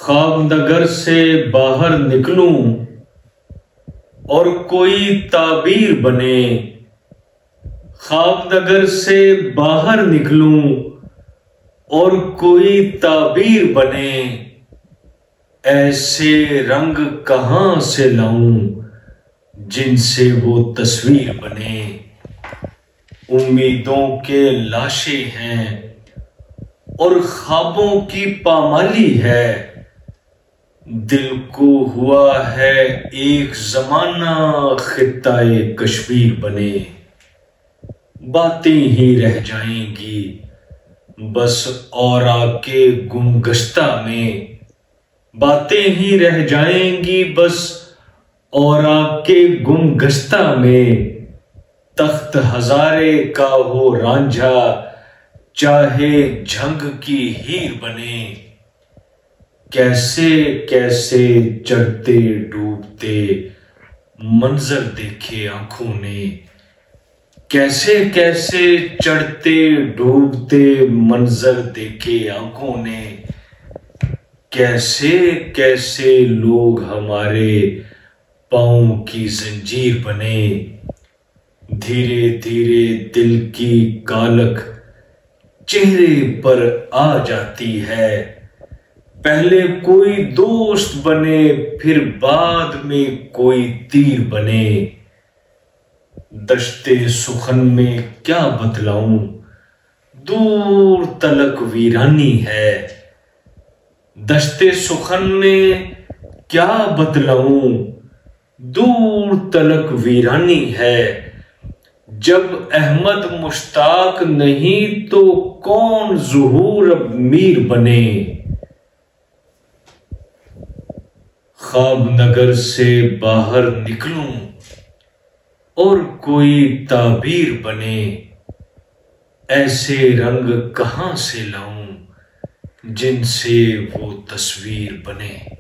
ख्वाब नगर से बाहर निकलूं और कोई ताबीर बने। ख्वाब नगर से बाहर निकलूं और कोई ताबीर बने। ऐसे रंग कहां से लाऊं जिनसे वो तस्वीर बने। उम्मीदों के लाशें हैं और ख्वाबों की पामाली है। दिल को हुआ है एक जमाना खित्ताए कश्मीर बने। बातें ही रह जाएंगी बस औरा के गुमगश्ता में। बातें ही रह जाएंगी बस औरा के गुमगश्ता में। तख्त हजारे का हो रांझा चाहे झंग की हीर बने। कैसे कैसे चढ़ते डूबते मंजर देखे आंखों ने। कैसे कैसे चढ़ते डूबते मंजर देखे आंखों ने। कैसे कैसे लोग हमारे पांव की जंजीर बने। धीरे धीरे दिल की कालक चेहरे पर आ जाती है। पहले कोई दोस्त बने फिर बाद में कोई तीर बने। दश्ते सुखन में क्या बतलाऊं दूर तलक वीरानी है। दश्ते सुखन में क्या बतलाऊं दूर तलक वीरानी है। जब अहमद मुश्ताक नहीं तो कौन ज़ुहूर अब मीर बने। ख्वाब नगर से बाहर निकलूं और कोई ताबीर बने। ऐसे रंग कहां से लाऊं जिनसे वो तस्वीर बने।